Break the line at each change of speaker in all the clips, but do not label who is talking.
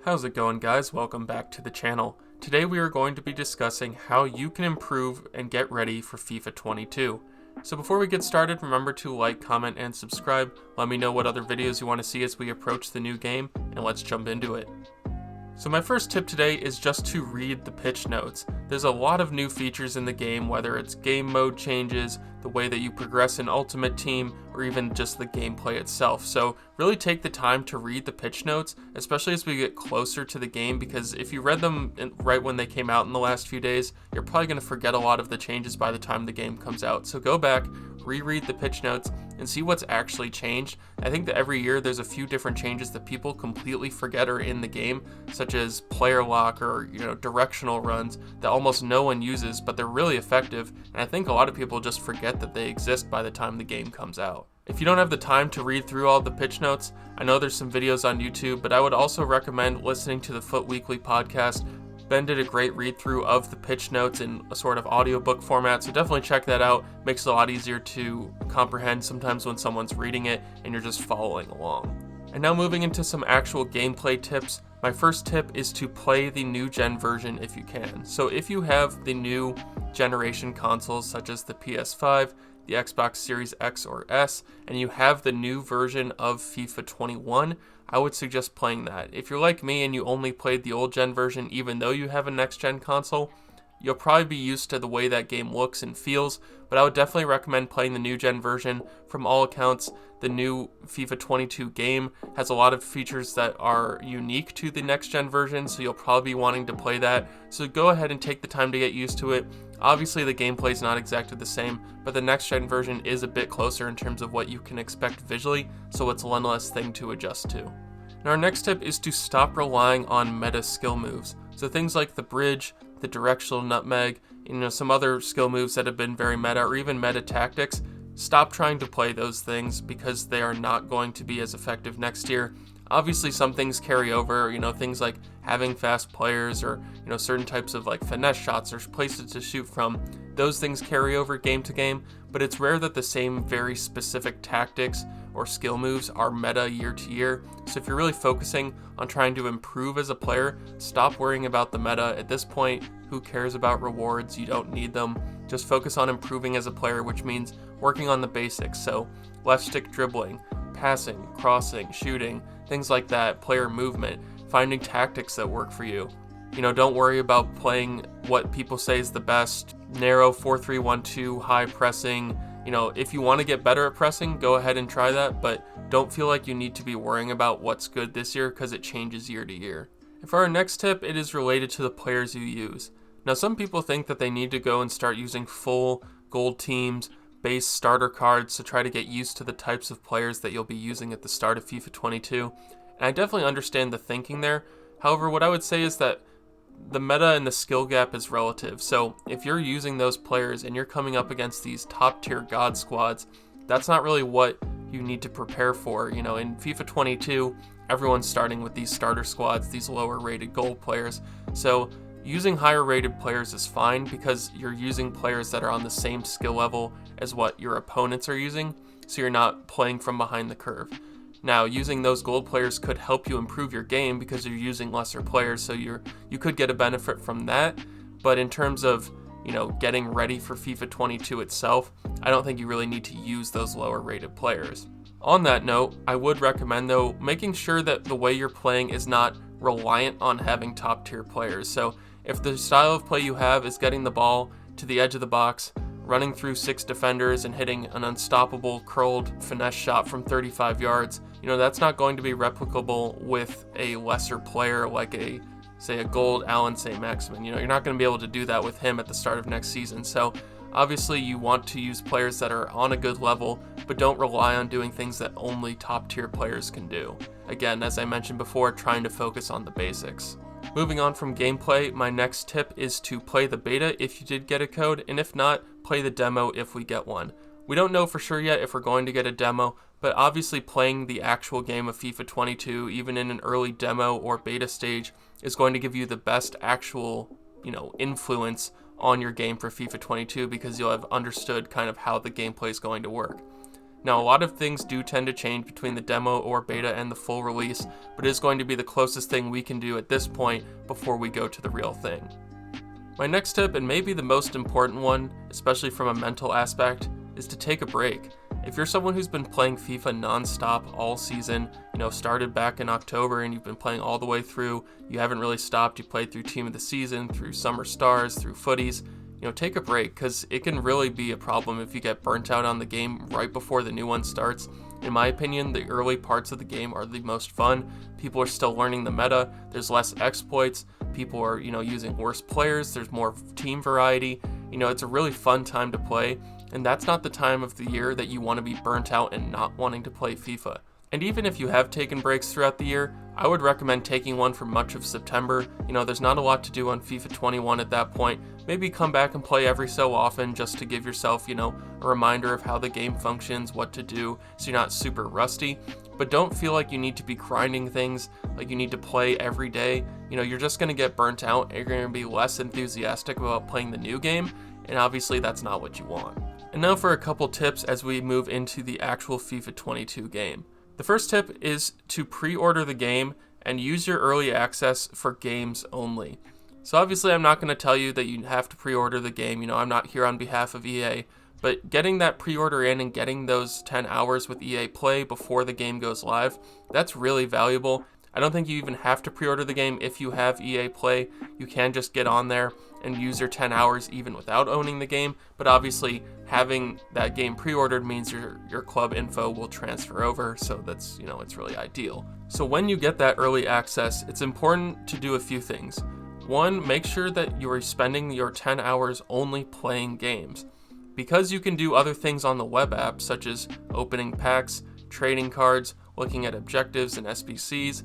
How's it going, guys? Welcome back to the channel. Today we are going to be discussing how you can improve and get ready for FIFA 22. So before we get started, remember to like, comment, and subscribe. Let me know what other videos you want to see as we approach the new game, and let's jump into it. So my first tip today is just to read the pitch notes. There's a lot of new features in the game, whether it's game mode changes, the way that you progress in Ultimate Team, or even just the gameplay itself. So really take the time to read the pitch notes, especially as we get closer to the game, because if you read them right when they came out in the last few days, you're probably going to forget a lot of the changes by the time the game comes out. So go back, reread the pitch notes, and see what's actually changed. I think that every year there's a few different changes that people completely forget are in the game, such as player lock or directional runs that almost no one uses, but they're really effective, and I think a lot of people just forget that they exist by the time the game comes out. If you don't have the time to read through all the pitch notes, I know there's some videos on YouTube, but I would also recommend listening to the Foot Weekly podcast. Ben did a great read through of the pitch notes in a sort of audiobook format, so definitely check that out. Makes it a lot easier to comprehend sometimes when someone's reading it and you're just following along. And now moving into some actual gameplay tips. My first tip is to play the new gen version if you can. So if you have the new generation consoles such as the PS5, the Xbox Series X or S, and you have the new version of FIFA 21, I would suggest playing that. If you're like me and you only played the old gen version even though you have a next gen console, you'll probably be used to the way that game looks and feels, but I would definitely recommend playing the new gen version. From all accounts, the new FIFA 22 game has a lot of features that are unique to the next gen version, so you'll probably be wanting to play that. So go ahead and take the time to get used to it. Obviously the gameplay is not exactly the same, but the next gen version is a bit closer in terms of what you can expect visually, so it's one less thing to adjust to. Now our next tip is to stop relying on meta skill moves. So things like the bridge, the directional nutmeg, some other skill moves that have been very meta, or even meta tactics. Stop trying to play those things because they are not going to be as effective next year. Obviously some things carry over, things like having fast players or certain types of like finesse shots or places to shoot from. Those things carry over game to game, but it's rare that the same very specific tactics or skill moves are meta year to year. So if you're really focusing on trying to improve as a player, stop worrying about the meta. At this point, who cares about rewards? You don't need them. Just focus on improving as a player, which means working on the basics. So left stick dribbling, passing, crossing, shooting, things like that, player movement, finding tactics that work for you. Don't worry about playing what people say is the best, narrow 4-3-1-2, high pressing. If you want to get better at pressing, go ahead and try that, but don't feel like you need to be worrying about what's good this year because it changes year to year. And for our next tip, it is related to the players you use. Now, some people think that they need to go and start using full gold teams, base starter cards to try to get used to the types of players that you'll be using at the start of FIFA 22. And I definitely understand the thinking there. However, what I would say is that the meta and the skill gap is relative. So if you're using those players and you're coming up against these top tier god squads, that's not really what you need to prepare for. In FIFA 22, everyone's starting with these starter squads, these lower rated gold players. So using higher rated players is fine because you're using players that are on the same skill level as what your opponents are using, so you're not playing from behind the curve. Now, using those gold players could help you improve your game because you're using lesser players, so you could get a benefit from that. But in terms of getting ready for FIFA 22 itself, I don't think you really need to use those lower rated players. On that note, I would recommend though making sure that the way you're playing is not reliant on having top tier players. So if the style of play you have is getting the ball to the edge of the box, running through 6 defenders and hitting an unstoppable curled finesse shot from 35 yards, that's not going to be replicable with a lesser player like a gold Alan St. Maximin. You're not going to be able to do that with him at the start of next season. So obviously you want to use players that are on a good level, but don't rely on doing things that only top tier players can do. Again, as I mentioned before, trying to focus on the basics. Moving on from gameplay, my next tip is to play the beta if you did get a code, and if not, play the demo if we get one. We don't know for sure yet if we're going to get a demo, but obviously playing the actual game of FIFA 22, even in an early demo or beta stage, is going to give you the best actual, influence on your game for FIFA 22 because you'll have understood kind of how the gameplay is going to work. Now, a lot of things do tend to change between the demo or beta and the full release, but it is going to be the closest thing we can do at this point before we go to the real thing. My next tip, and maybe the most important one, especially from a mental aspect, is to take a break. If you're someone who's been playing FIFA non-stop all season, started back in October and you've been playing all the way through, you haven't really stopped, you played through Team of the Season, through Summer Stars, through Footies, take a break, because it can really be a problem if you get burnt out on the game right before the new one starts. In my opinion, the early parts of the game are the most fun. People are still learning the meta, there's less exploits, people are, using worse players, there's more team variety. It's a really fun time to play, and that's not the time of the year that you want to be burnt out and not wanting to play FIFA. And even if you have taken breaks throughout the year, I would recommend taking one for much of September. There's not a lot to do on FIFA 21 at that point. Maybe come back and play every so often just to give yourself, a reminder of how the game functions, what to do, so you're not super rusty. But don't feel like you need to be grinding things, like you need to play every day. You're just going to get burnt out and you're going to be less enthusiastic about playing the new game, and obviously that's not what you want. And now for a couple tips as we move into the actual FIFA 22 game. The first tip is to pre-order the game and use your early access for games only. So obviously I'm not going to tell you that you have to pre-order the game, I'm not here on behalf of EA, but getting that pre-order in and getting those 10 hours with EA Play before the game goes live, that's really valuable. I don't think you even have to pre-order the game if you have EA Play. You can just get on there and use your 10 hours even without owning the game, but obviously having that game pre-ordered means your club info will transfer over, so that's, it's really ideal. So when you get that early access, it's important to do a few things. One, make sure that you are spending your 10 hours only playing games. Because you can do other things on the web app, such as opening packs, trading cards, looking at objectives and SBCs,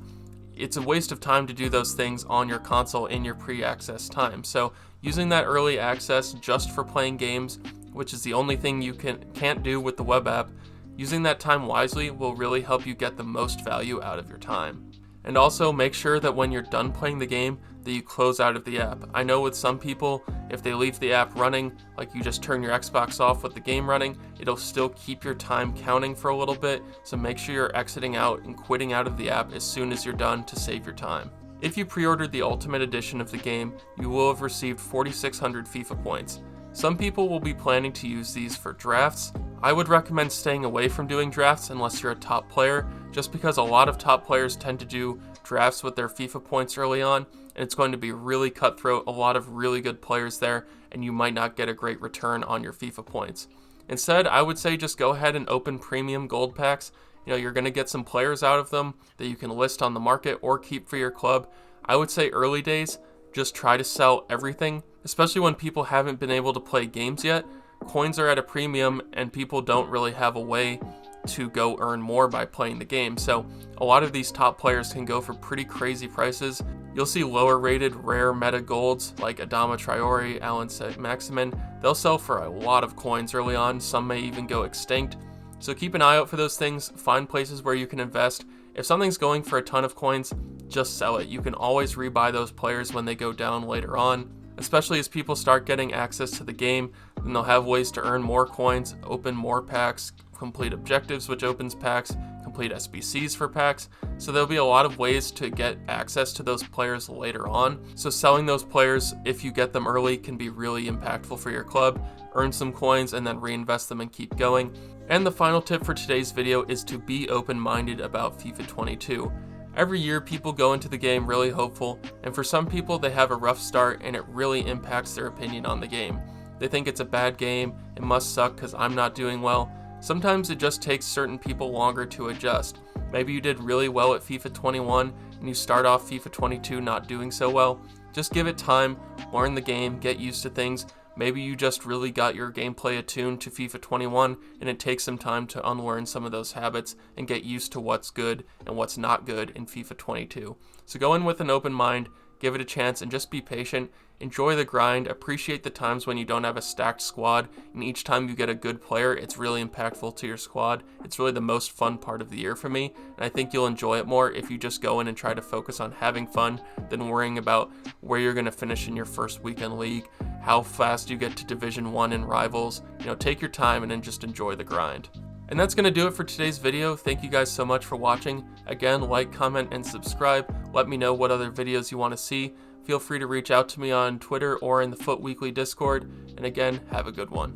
it's a waste of time to do those things on your console in your pre-access time. So using that early access just for playing games, which is the only thing you can't do with the web app, using that time wisely will really help you get the most value out of your time. And also make sure that when you're done playing the game, that you close out of the app. I know with some people, if they leave the app running, like you just turn your Xbox off with the game running, it'll still keep your time counting for a little bit, so make sure you're exiting out and quitting out of the app as soon as you're done to save your time. If you pre-ordered the Ultimate Edition of the game, you will have received 4,600 FIFA points. Some people will be planning to use these for drafts. I would recommend staying away from doing drafts unless you're a top player, just because a lot of top players tend to do drafts with their FIFA points early on, and it's going to be really cutthroat, a lot of really good players there, and you might not get a great return on your FIFA points. Instead, I would say just go ahead and open premium gold packs. You're going to get some players out of them that you can list on the market or keep for your club. I would say early days, just try to sell everything, especially when people haven't been able to play games yet. Coins are at a premium and people don't really have a way to go earn more by playing the game. So a lot of these top players can go for pretty crazy prices. You'll see lower rated rare meta golds like Adama Traore, Alan Maximin. They'll sell for a lot of coins early on. Some may even go extinct. So keep an eye out for those things. Find places where you can invest. If something's going for a ton of coins, just sell it. You can always rebuy those players when they go down later on. Especially as people start getting access to the game, then they'll have ways to earn more coins, open more packs, complete objectives, which opens packs, complete SBCs for packs. So there'll be a lot of ways to get access to those players later on. So selling those players, if you get them early, can be really impactful for your club. Earn some coins and then reinvest them and keep going. And the final tip for today's video is to be open-minded about FIFA 22. Every year, people go into the game really hopeful, and for some people, they have a rough start and it really impacts their opinion on the game. They think it's a bad game, it must suck because I'm not doing well. Sometimes it just takes certain people longer to adjust. Maybe you did really well at FIFA 21 and you start off FIFA 22 not doing so well. Just give it time, learn the game, get used to things. Maybe you just really got your gameplay attuned to FIFA 21 and it takes some time to unlearn some of those habits and get used to what's good and what's not good in FIFA 22. So go in with an open mind, give it a chance, and just be patient. Enjoy the grind, appreciate the times when you don't have a stacked squad, and each time you get a good player, it's really impactful to your squad. It's really the most fun part of the year for me, and I think you'll enjoy it more if you just go in and try to focus on having fun than worrying about where you're going to finish in your first weekend league, how fast you get to Division 1 and Rivals. Take your time and then just enjoy the grind. And that's going to do it for today's video. Thank you guys so much for watching. Again, like, comment, and subscribe. Let me know what other videos you want to see. Feel free to reach out to me on Twitter or in the Foot Weekly Discord. And again, have a good one.